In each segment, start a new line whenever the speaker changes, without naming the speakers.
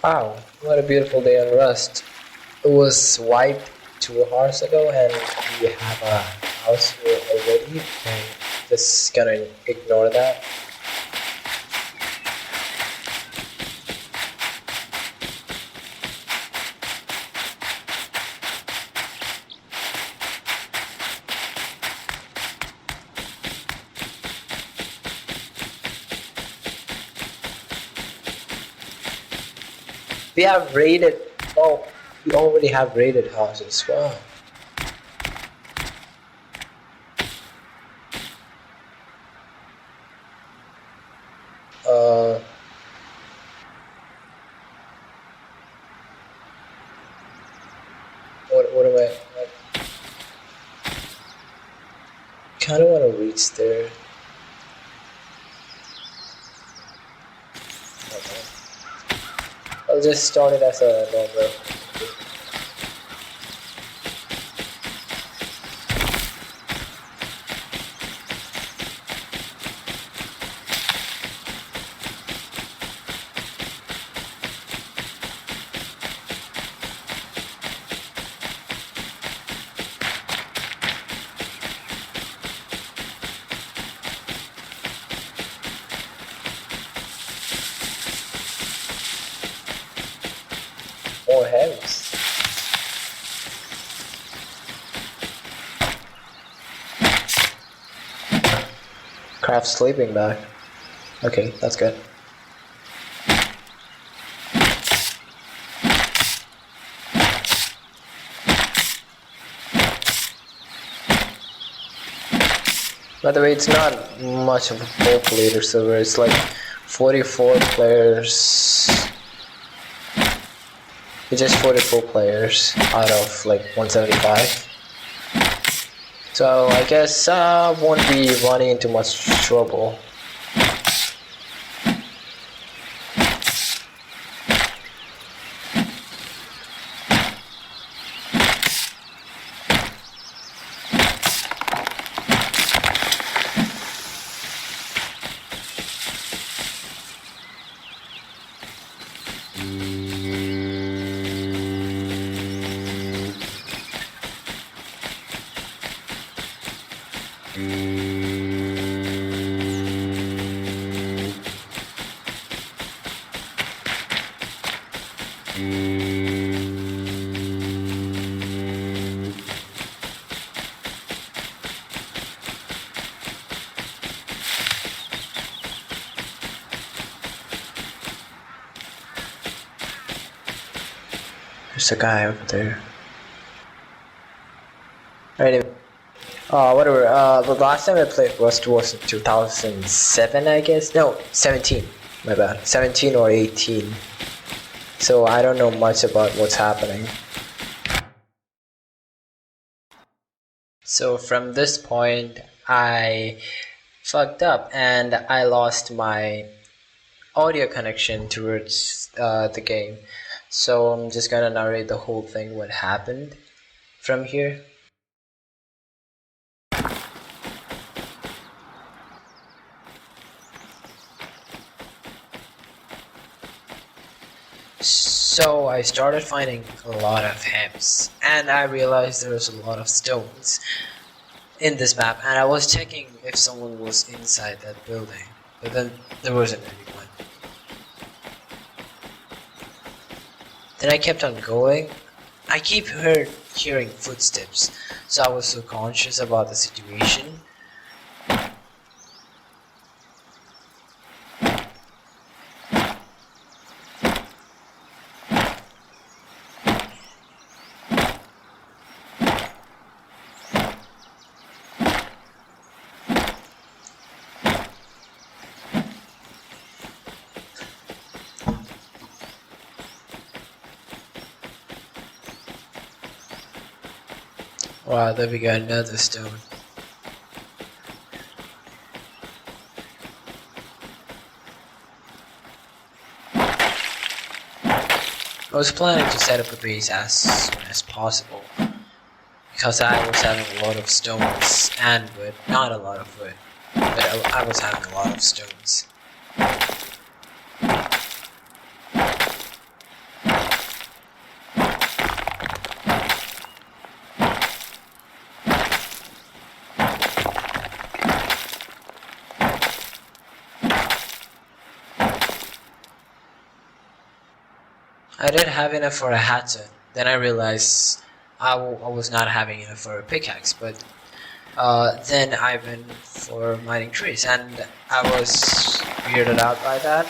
Wow, what a beautiful day on Rust. It was wiped 2 hours ago and we have a house here already and just gonna ignore that. We have raided, oh, we already have raided houses, wow. Uh, what am I, kinda wanna reach there. I'll just start it as a normal. More heads. Craft sleeping bag. Okay, that's good. By the way, it's not much of a populated server. It's like 44 players. It's just 44 players out of like 175. So I guess I won't be running into much trouble. There's a guy over there. Anyway, whatever. The last time I played Rust was in 2007, I guess. No, 17. My bad. 17 or 18. So I don't know much about what's happening. So from this point, I fucked up and I lost my audio connection towards the game. So I'm just gonna narrate the whole thing, what happened from here. So I started finding a lot of hems and I realized there was a lot of stones in this map, and I was checking if someone was inside that building, but then there wasn't anyone. Then I kept on going. I keep hearing footsteps, so I was so conscious about the situation. Wow, there we go, another stone. I was planning to set up a base as soon as possible, because I was having a lot of stones and wood, not a lot of wood. but I was having a lot of stones. I didn't have enough for a hatchet. Then I realized I was not having enough for a pickaxe, but then I went for mining trees, and I was weirded out by that.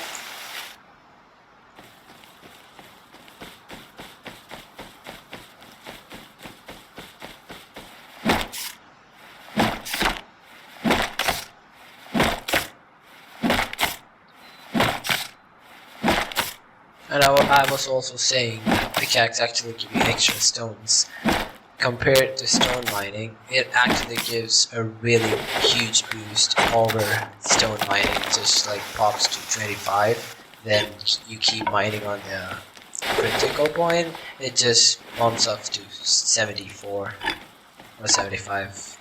And I was also saying that pickaxe actually give you extra stones. Compared to stone mining, it actually gives a really huge boost over stone mining. It just like pops to 25, then you keep mining on the critical point, it just bumps up to 74 or 75.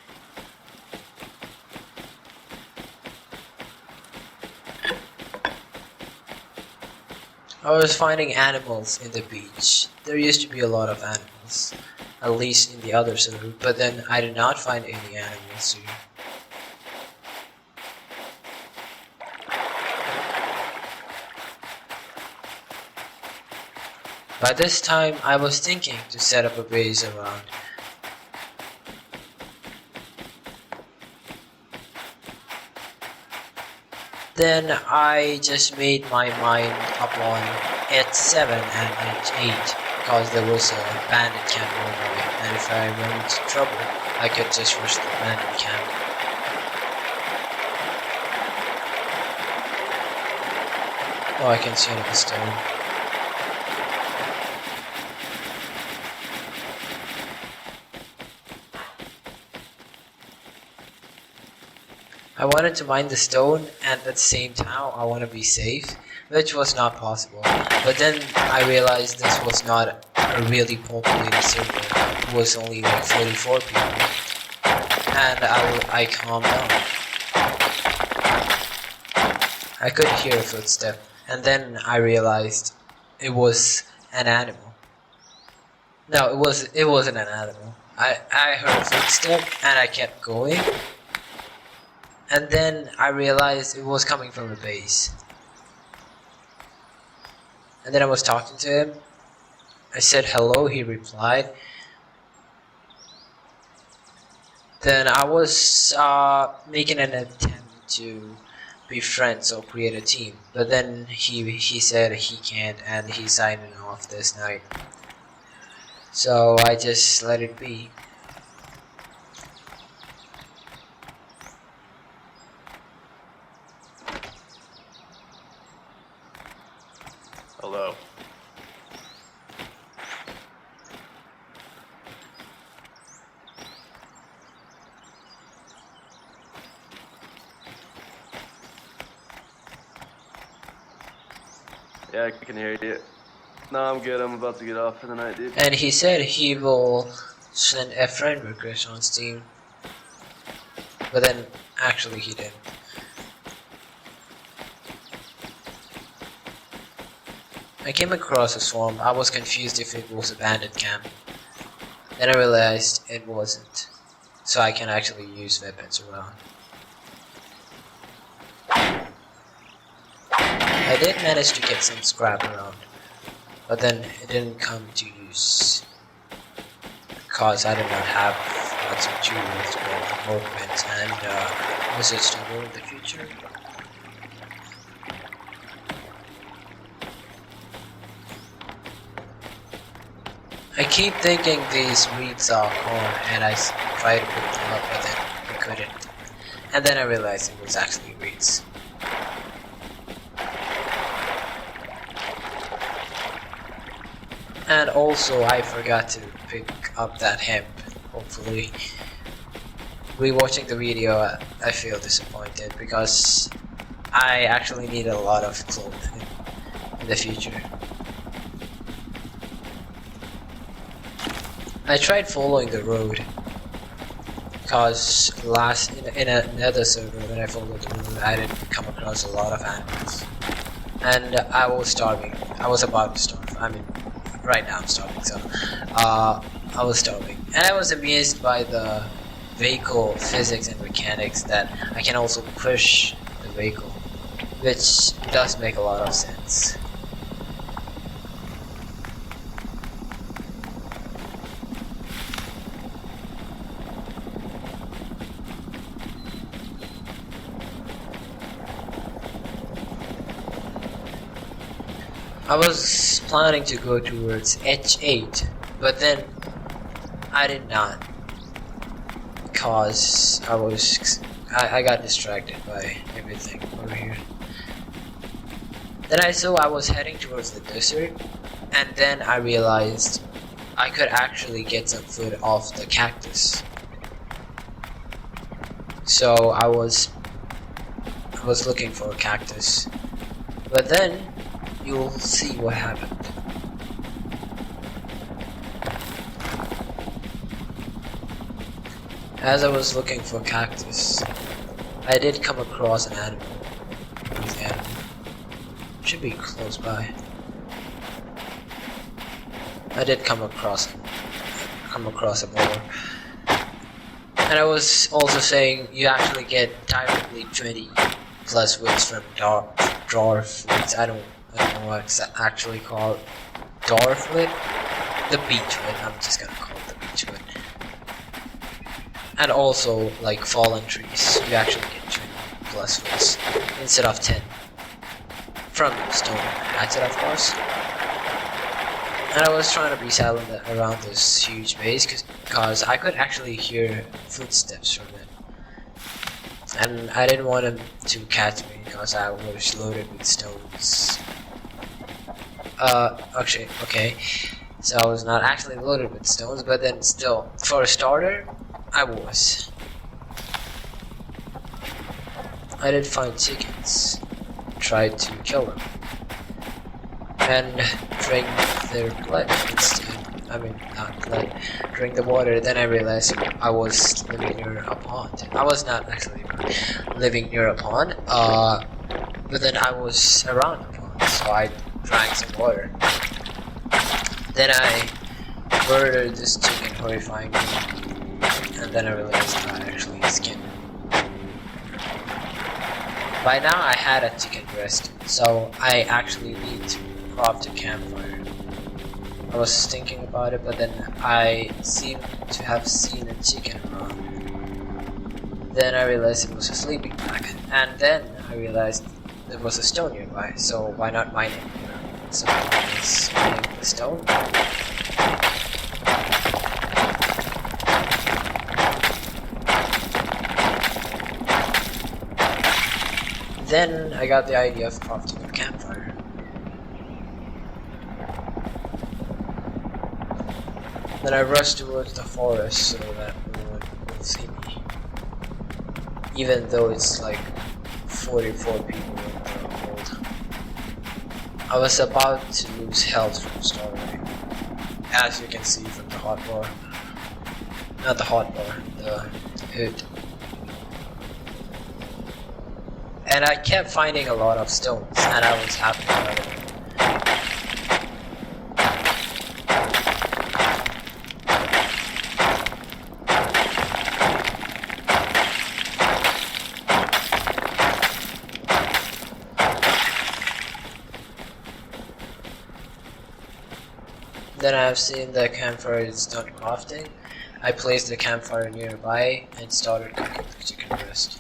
I was finding animals in the beach. There used to be a lot of animals, at least in the other server, but then I did not find any animals here. By this time, I was thinking to set up a base around. Then I just made my mind up on H7 and H8 because there was a bandit camp nearby, and if I run into trouble, I could just rush the bandit camp. Oh, I can see another stone. I wanted to mine the stone, and at the same time I want to be safe, which was not possible. But then I realized this was not a really populated server. It was only like 44 people, and I calmed down. I could hear a footstep, and then I realized it was an animal. No, it wasn't an animal. I heard a footstep, and I kept going. And then I realized it was coming from a base. And then I was talking to him. I said hello, he replied. Then I was making an attempt to be friends or create a team. But then he said he can't, and he's signing off this night. So I just let it be.
Hello. Yeah, I can hear you. No, I'm good. I'm about to get off for the night, dude.
And he said he will send a friend request on Steam. But then, actually he didn't. I came across a swamp. I was confused if it was a bandit camp. Then I realized it wasn't. So I can actually use weapons around. I did manage to get some scrap around. But then it didn't come to use. Because I did not have lots of jewels or workbench, and was it still in the future? I keep thinking these reeds are corn, and I try to pick them up, but then I couldn't. And then I realized it was actually reeds. And also I forgot to pick up that hemp. Hopefully, rewatching the video, I feel disappointed because I actually need a lot of clothing in the future. I tried following the road Cause last in another server when I followed the rule, I did come across a lot of animals, and I was starving. I was about to starve. I mean, right now I'm starving. So, I was starving, and I was amazed by the vehicle physics and mechanics that I can also push the vehicle, which does make a lot of sense. I was planning to go towards H8, but then I did not, cause I got distracted by everything over here. Then I saw I was heading towards the desert, and then I realized I could actually get some food off the cactus. So I was looking for a cactus, but then you'll see what happened. As I was looking for cactus, I did come across an animal. Where's the animal? Should be close by. I did come across a boar. And I was also saying you actually get directly 20 plus woods from dwarf woods. I don't know what it's actually called. Dwarf wood? The beech wood. I'm just gonna call it the beech wood. And also, like fallen trees, you actually get 20 plus woods instead of 10 from stone. That's it, of course. And I was trying to be silent around this huge base because I could actually hear footsteps from it. And I didn't want him to catch me because I was loaded with stones. Actually, okay. So I was not actually loaded with stones, but then still, for a starter, I was. I did find chickens. Tried to kill them. And drink their blood instead. I mean, not blood. Drink the water. Then I realized I was living near a pond. I was not actually living near a pond. But then I was around a pond, so I drank some water. Then I murdered this chicken, horrifying me. And then I realized I actually skinned it. By now I had a chicken breast, so I actually need to craft a campfire. I was thinking about it, but then I seemed to have seen a chicken around. Then I realized it was a sleeping bag, and then I realized there was a stone nearby, so why not mine it? So I was mining the stone. Then I got the idea of crafting a campfire. Then I rushed towards the forest so that no one will see me. Even though it's like 44 people in the hold. I was about to lose health from starving. As you can see from the hotbar. Not the hotbar, the hood. And I kept finding a lot of stones, and I was happy about it. Then I have seen the campfire is done crafting. I placed the campfire nearby and started cooking the chicken breast.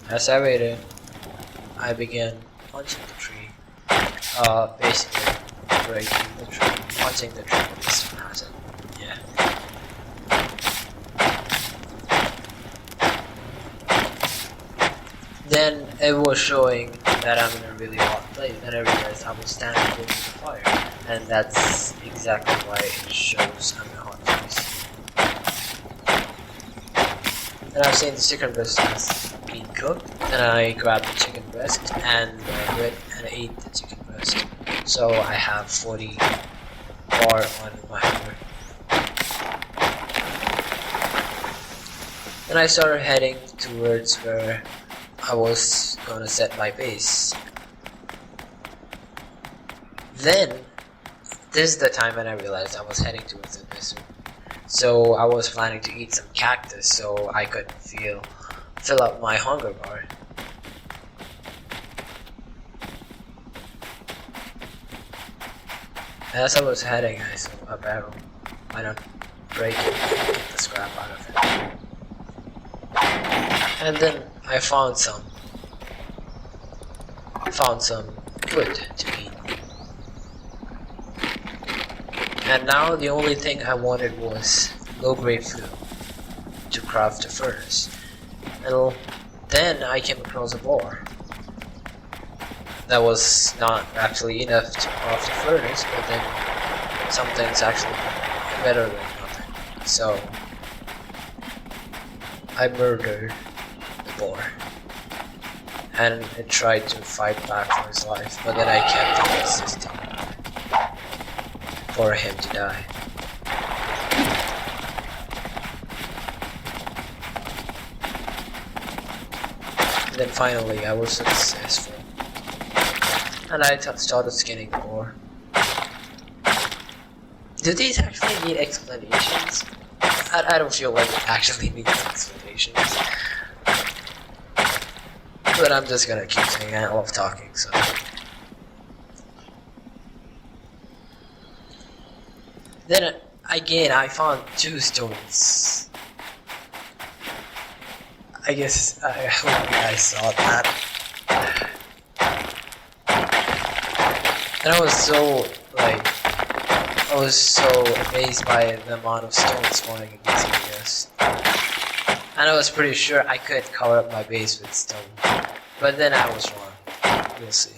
As I waited, I began punching the tree. Basically breaking the tree, punching the tree with this hazard. Yeah. Then it was showing that I'm in a really hot place, and I realized I was standing close to the fire, and that's exactly why it shows I'm in a hot place. And I've seen the chicken breast has been cooked, and I grabbed the chicken breast and ate 8 that you can rest. So I have 40 bar on my hunger. Then I started heading towards where I was gonna set my base. Then, this is the time when I realized I was heading towards the desert. So I was planning to eat some cactus so I could fill up my hunger bar. As I was heading, I saw a barrel. Why not break it and get the scrap out of it? And then I found some wood to eat. And now the only thing I wanted was low-grade fuel to craft a furnace. And then I came across a bar. That was not actually enough to craft a furnace, but then something's actually better than nothing. So I murdered the boar, and it tried to fight back for his life, but then I kept on insisting for him to die. And then finally I was successful, and I started skinning the boar. Do these actually need explanations? I don't feel like it actually needs explanations. But I'm just gonna keep saying I love talking, so. Then again, I found 2 stones. I guess I hope you guys saw that. And I was so amazed by the amount of stones spawning in these areas. And I was pretty sure I could cover up my base with stone. But then I was wrong. You'll see.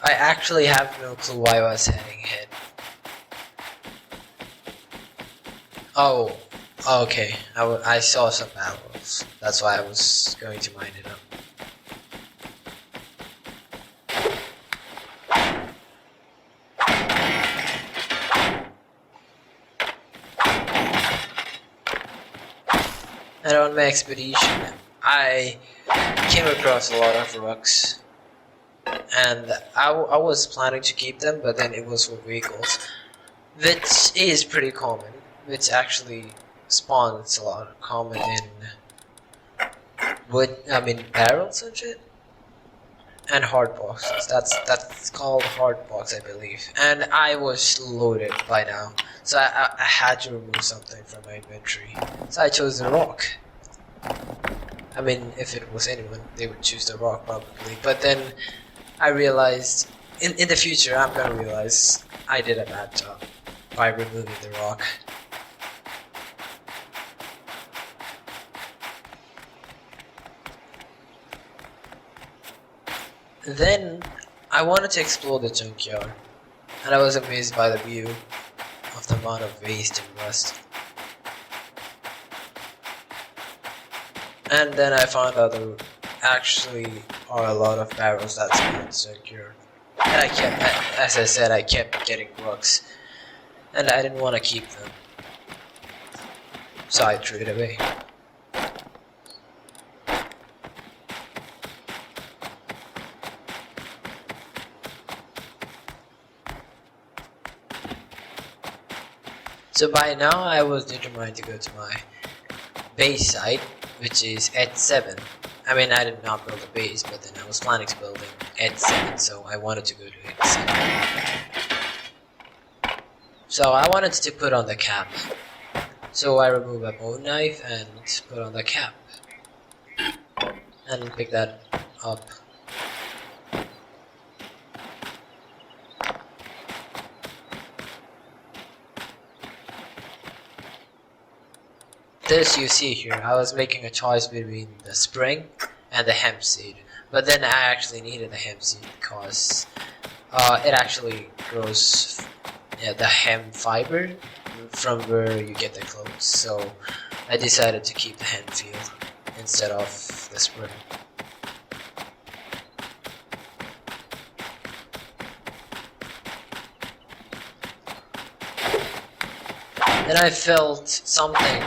I actually have no clue why I was heading ahead. Oh, okay. I saw some barrels. That's why I was going to mine it up. And on my expedition, I came across a lot of rocks. And I was planning to keep them, but then it was for vehicles, which is pretty common, which actually spawns a lot common in barrels and shit, and hard boxes. That's called hard box, I believe. And I was loaded by now, so I had to remove something from my inventory. So I chose the rock. I mean, if it was anyone, they would choose the rock probably. But then I realized, in the future, I'm gonna realize I did a bad job by removing the rock. Then, I wanted to explore the junkyard, and I was amazed by the view of the amount of waste and rust. And then I found out there actually are a lot of barrels that's been secured. And as I said, I kept getting rocks. And I didn't want to keep them. So I threw it away. So by now I was determined to go to my base site, which is at 7. I mean, I did not build a base, but then I was planning to build it at 7, so I wanted to go to at 7. So I wanted to put on the cap. So I removed my bone knife and put on the cap. And pick that up. This you see here, I was making a choice between the spring and the hemp seed, but then I actually needed the hemp seed because it actually grows, yeah, the hemp fiber from where you get the clothes. So I decided to keep the hemp field instead of the spring. Then I felt something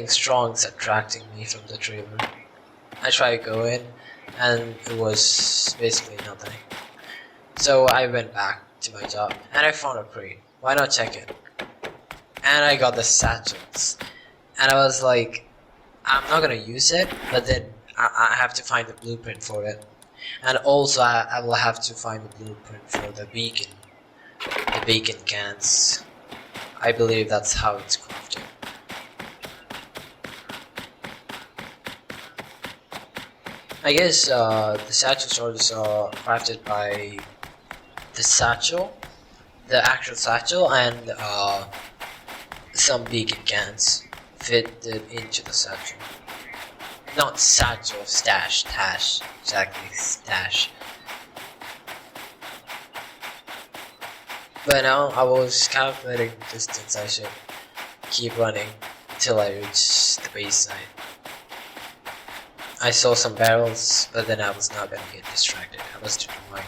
strong's attracting me from the trailer. I tried to go in, and it was basically nothing. So I went back to my job, and I found a crate. Why not check it? And I got the satchels, and I was like, I'm not gonna use it, but then I have to find the blueprint for it, and also I will have to find the blueprint for the beacon cans. I believe that's how it's crafted. I guess the satchel swords are crafted by the satchel, the actual satchel, and some beacon cans fitted into the satchel. Not satchel, tash, exactly, stash. But now I was calculating the distance I should keep running until I reach the base side. I saw some barrels, but then I was not gonna get distracted. I was determined.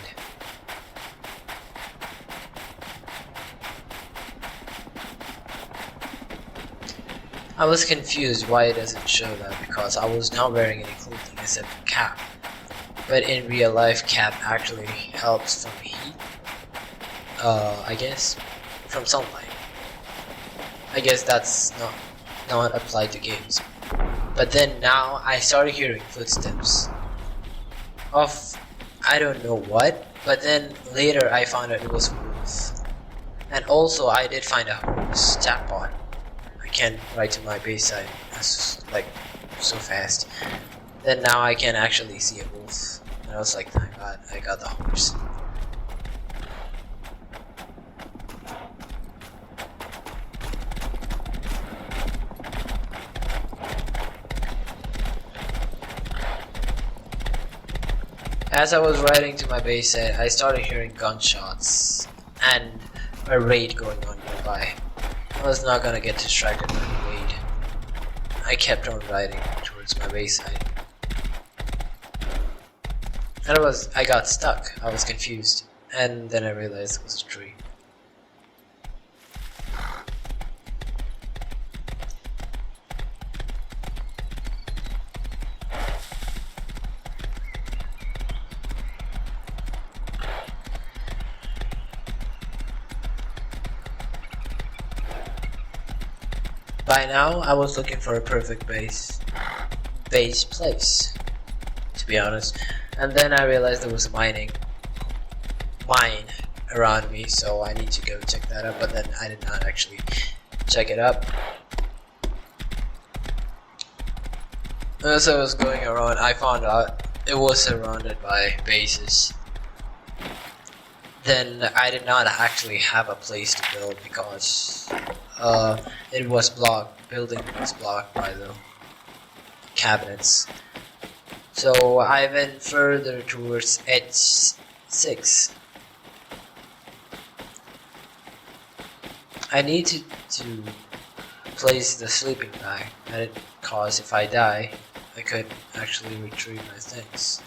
I was confused why it doesn't show that because I was not wearing any clothing except a cap. But in real life, cap actually helps from heat. I guess from sunlight. I guess that's not applied to games. But then now I started hearing footsteps of I don't know what. But then later I found out it was a wolf. And also I did find a horse jackpot. I can't ride to my base side. That's like so fast. Then now I can actually see a wolf. And I was like, thank God, I got the horse. As I was riding to my base, I started hearing gunshots and a raid going on nearby. I was not gonna get distracted by the raid. I kept on riding towards my base side. And I got stuck. I was confused. And then I realized it was a tree. By now, I was looking for a perfect base place, to be honest. And then I realized there was a mine around me, so I need to go check that out. But then I did not actually check it up. As I was going around, I found out it was surrounded by bases. Then I did not actually have a place to build because it was blocked. Building was blocked by the cabinets. So I went further towards edge 6. I needed to place the sleeping bag, because if I die, I could actually retrieve my things.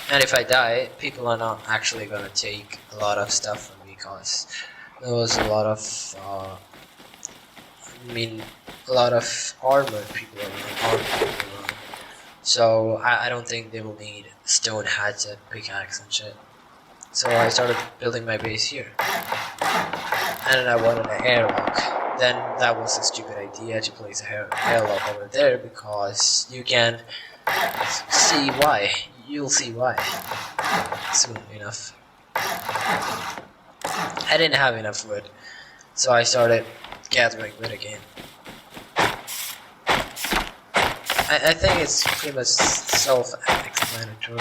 And if I die, people are not actually gonna take a lot of stuff from me because there was a lot of, a lot of armored people around. So I don't think they will need stone hatchet, pickaxe and shit. So I started building my base here. And then I wanted an airlock. Then that was a stupid idea to place a airlock over there because you can see why. You'll see why soon enough. I didn't have enough wood, so I started gathering wood again. I think it's pretty much self-explanatory.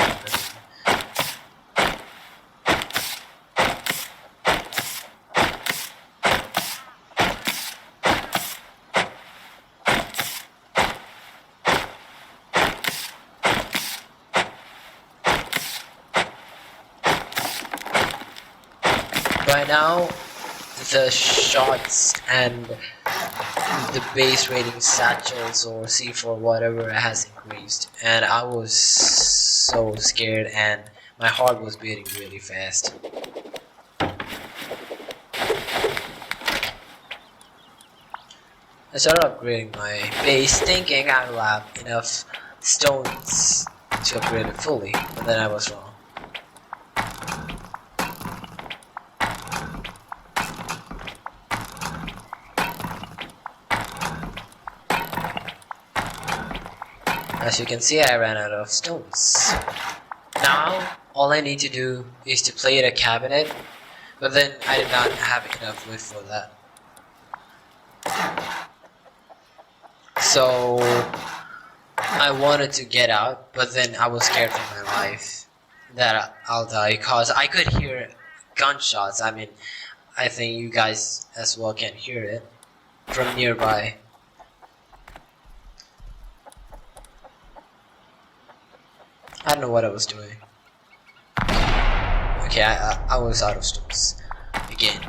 Right now, the shots and the base rating satchels or C4 whatever has increased, and I was so scared and my heart was beating really fast. I started upgrading my base thinking I will have enough stones to upgrade it fully, but then I was wrong. As you can see, I ran out of stones. Now, all I need to do is to play a cabinet, but then I did not have enough wood for that. So, I wanted to get out, but then I was scared for my life that I'll die because I could hear gunshots. I mean, I think you guys as well can hear it from nearby. I don't know what I was doing. Okay, I was out of stones again.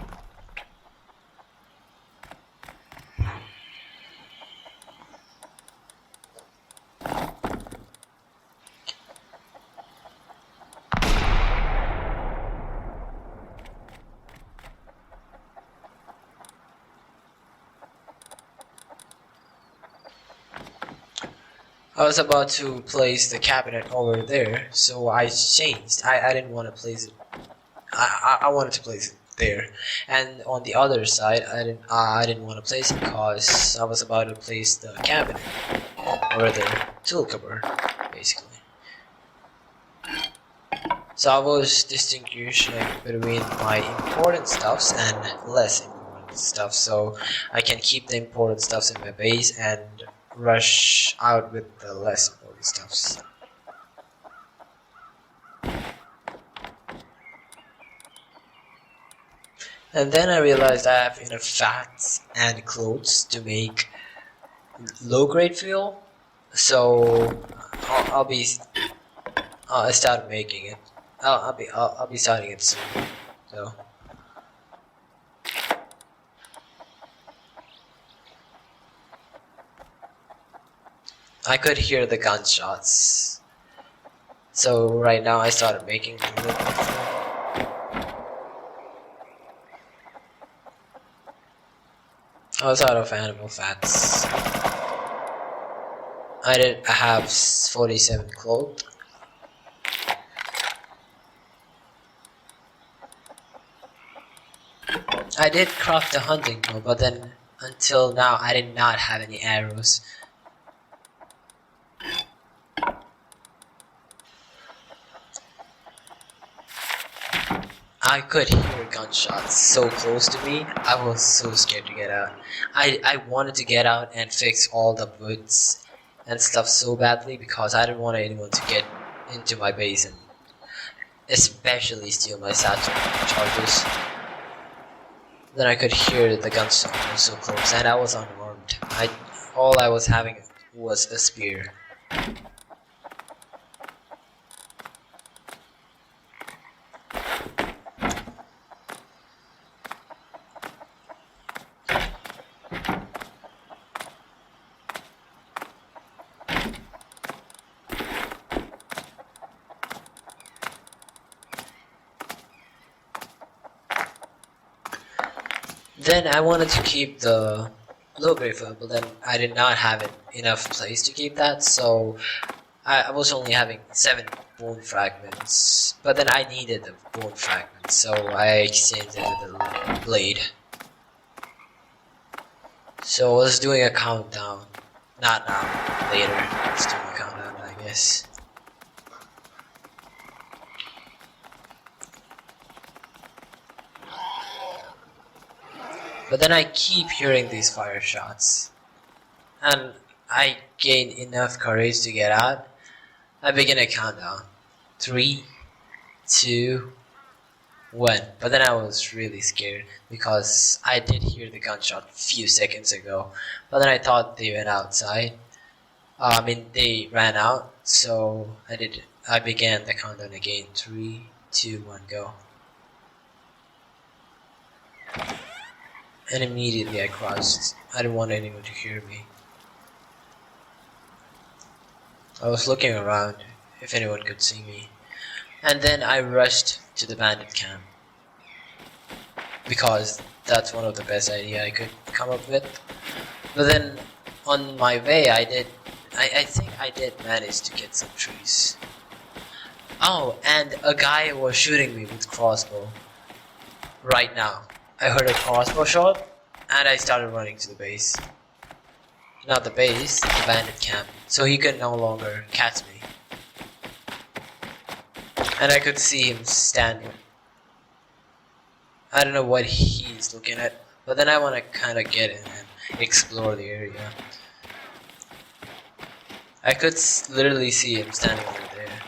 I was about to place the cabinet over there, so I changed. I didn't want to place it. I wanted to place it there, and on the other side, I didn't want to place it because I was about to place the cabinet over there, tool cupboard, basically. So I was distinguishing between my important stuffs and less important stuff, so I can keep the important stuffs in my base and rush out with the less important stuffs. And then I realized I have enough fats and clothes to make low grade fuel, so I'll be I started making it. I'll be starting it soon. So I could hear the gunshots. So right now I started making the liquid fuel. I was out of animal fats. I have 47 clothes. I did craft a hunting bow, but then until now I did not have any arrows. I could hear gunshots so close to me, I was so scared to get out. I wanted to get out and fix all the woods and stuff so badly because I didn't want anyone to get into my base and especially steal my satchel charges. Then I could hear the gunshots so close and I was unarmed. All I was having was a spear. Then I wanted to keep the low grade food, but then I did not have enough place to keep that, so I was only having 7 bone fragments. But then I needed the bone fragments, so I exchanged it with the blade. So I was doing a countdown. Not now, later. I was doing a countdown, I guess. But then I keep hearing these fire shots. And I gain enough courage to get out. I begin a countdown. 3, 2, 1. But then I was really scared because I did hear the gunshot a few seconds ago. But then I thought they went outside. They ran out. So I began the countdown again. 3, 2, 1, go. And immediately I crossed. I didn't want anyone to hear me. I was looking around if anyone could see me. And then I rushed to the bandit camp. Because that's one of the best ideas I could come up with. But then on my way I think I did manage to get some trees. Oh, and a guy was shooting me with crossbow. Right now. I heard a crossbow shot, and I started running to the base. Not the base, the bandit camp. So he could no longer catch me. And I could see him standing. I don't know what he's looking at, but then I want to kind of get in and explore the area. I could literally see him standing over there.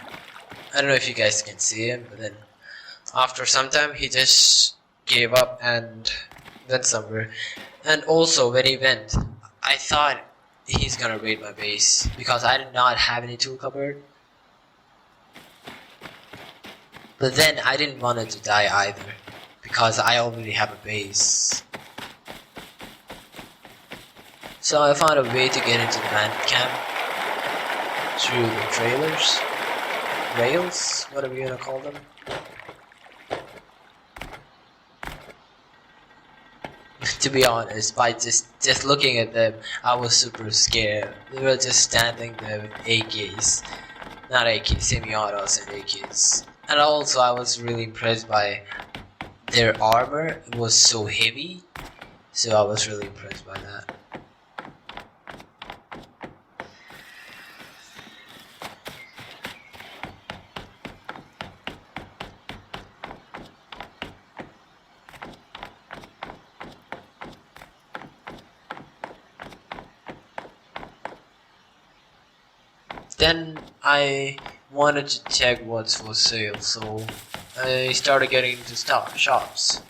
I don't know if you guys can see him, but then after some time he just gave up and went somewhere. And also when he went, I thought he's gonna raid my base because I did not have any tool cupboard. But then I didn't want it to die either because I already have a base. So I found a way to get into the bandit camp through the trailers, rails, whatever you wanna call them. To be honest, by just looking at them, I was super scared. They were just standing there with AKs, not AKs, semi-autos and AKs. And also, I was really impressed by their armor. It was so heavy, so I was really impressed by that. Then I wanted to check what's for sale, so I started getting into shops.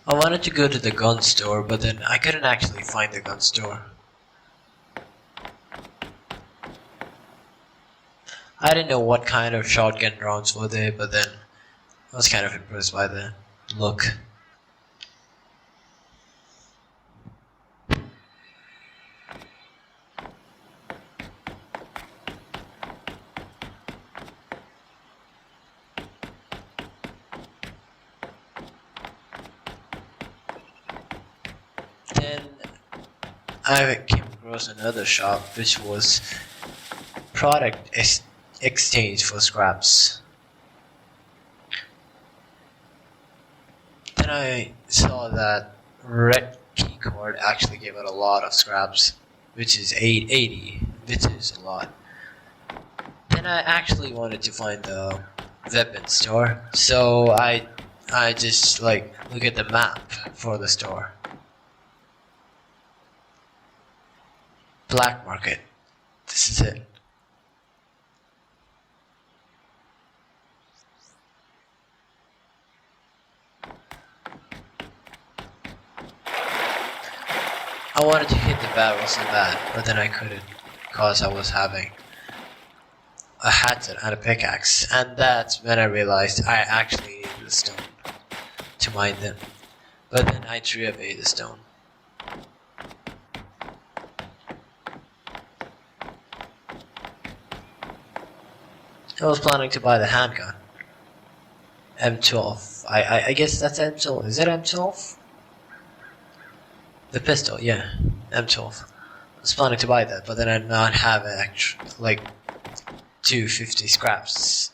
I wanted to go to the gun store, but then I couldn't actually find the gun store. I didn't know what kind of shotgun rounds were there, but then I was kind of impressed by the look. Then I came across another shop which was product exchange for scraps. Then I saw that red keycard actually gave out a lot of scraps, which is 880, which is a lot. Then I actually wanted to find the weapon store, so I just like look at the map for the store. Black market. This is it. I wanted to hit the barrels in that, but then I couldn't because I was having a hatchet and a pickaxe, and that's when I realized I actually needed the stone to mine them. But then I threw away the stone. I was planning to buy the handgun. M12. I guess that's M12. Is that M12? The pistol, yeah. M12. I was planning to buy that, but then I did not have like 250 scraps.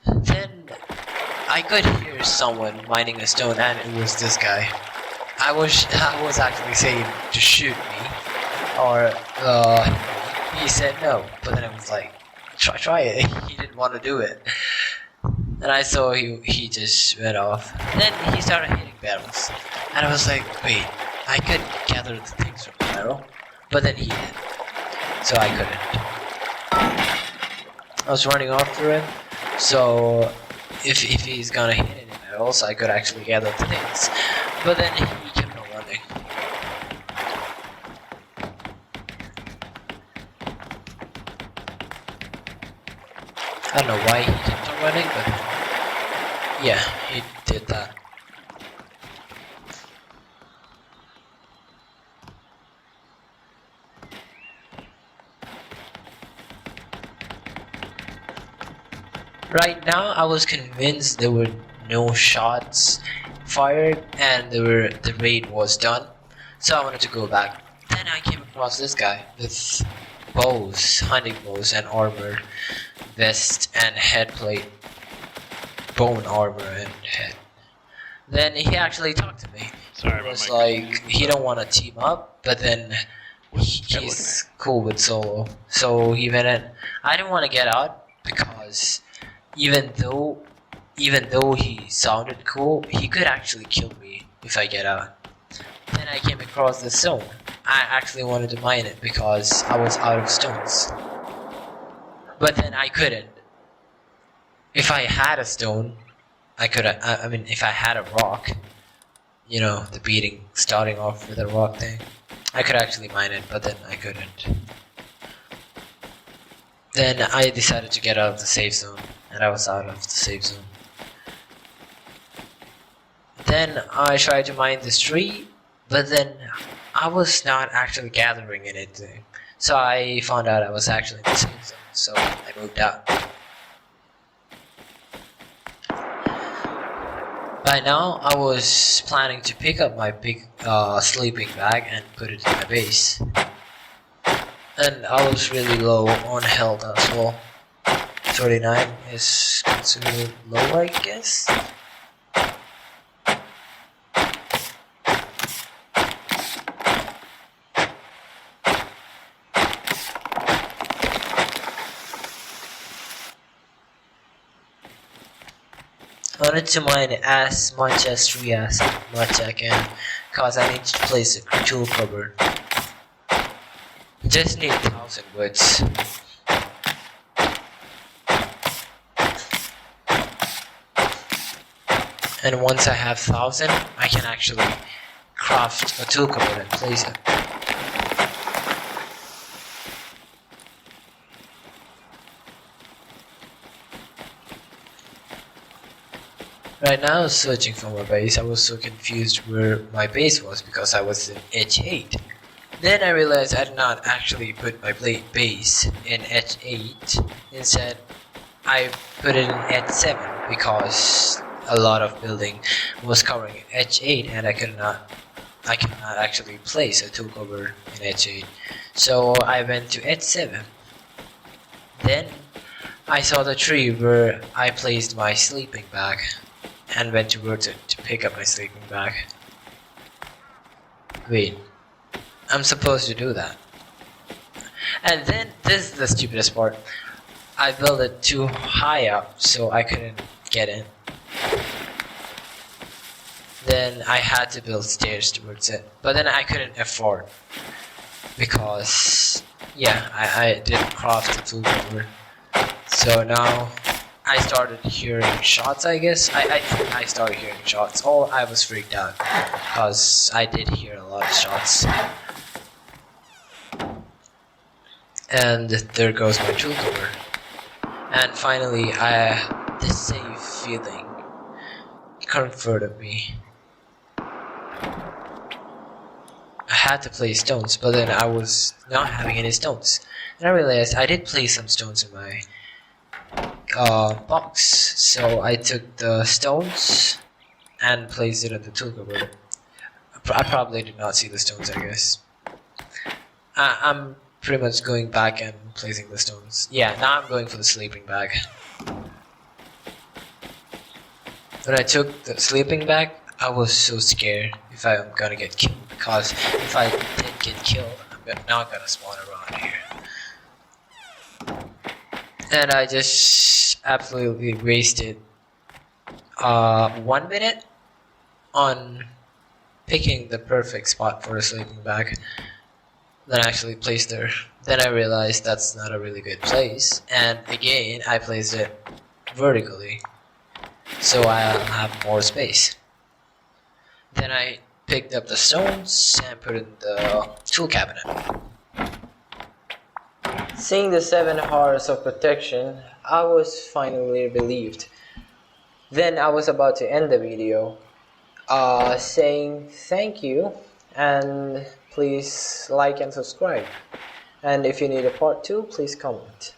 Then I could hear someone mining a stone, and it was this guy. I was actually saying to shoot me, or he said no, but then I was like, try it. He didn't want to do it. And I saw he just went off. Then he started hitting barrels. And I was like, wait, I could gather the things from the barrel. But then he did. So I couldn't. I was running after him. So if he's gonna hit anyone else, I could actually gather the things. But then he kept on running. I don't know why he kept on running, but yeah, he did that. Right now, I was convinced there were no shots fired and the raid was done, so I wanted to go back. Then I came across this guy with bows, hunting bows, and armor, vest, and head plate, bone armor, and head. Then he actually talked to me.
Sorry,
He was
my
like, he don't want to team up, but then he's cool with solo, so he went in. I didn't want to get out because even though he sounded cool, he could actually kill me if I get out. Then I came across the stone. I actually wanted to mine it because I was out of stones. But then I couldn't. If I had a stone, I could. I mean, if I had a rock, you know, the beating starting off with a rock thing, I could actually mine it, but then I couldn't. Then I decided to get out of the safe zone, and I was out of the safe zone. Then I tried to mine this tree, but then I was not actually gathering anything. So I found out I was actually in the safe zone, so I moved out. By now, I was planning to pick up my big sleeping bag and put it in my base. And I was really low on health as well. 39 is considered low, I guess. I wanted to mine as much as tree as much I can, cause I need to place a tool cupboard. Just need 1,000 woods. And once I have 1,000, I can actually craft a tool cupboard and place it. Right now I was searching for my base. I was so confused where my base was because I was in Edge 8. Then I realized I did not actually put my base in Edge 8. Instead, I put it in Edge 7 because a lot of building was covering Edge 8 and I cannot actually place a tool cover in Edge 8. So I went to Edge 7. Then I saw the tree where I placed my sleeping bag and went towards it to pick up my sleeping bag. Wait, I'm supposed to do that. And then, this is the stupidest part. I built it too high up so I couldn't get in. Then I had to build stairs towards it. But then I couldn't afford. Because, yeah, I didn't craft the tool cover. So now I started hearing shots, I guess. I started hearing shots. Oh, I was freaked out because I did hear a lot of shots. And there goes my tool cover. And finally, the safe feeling comforted me. I had to place stones, but then I was not having any stones. And I realized I did place some stones in my box, so I took the stones and placed it on the tool cupboard. I probably did not see the stones, I guess. I'm pretty much going back and placing the stones. Yeah, now I'm going for the sleeping bag. When I took the sleeping bag, I was so scared if I'm gonna get killed, because if I did get killed, I'm not gonna spawn around here. And I just absolutely wasted 1 minute on picking the perfect spot for a sleeping bag. Then I actually placed there. Then I realized that's not a really good place, and again I placed it vertically. so I'll have more space. Then I picked up the stones and put it in the tool cabinet. Seeing the 7 hours of protection, I was finally relieved. Then I was about to end the video, saying thank you and please like and subscribe. And if you need a part 2, please comment.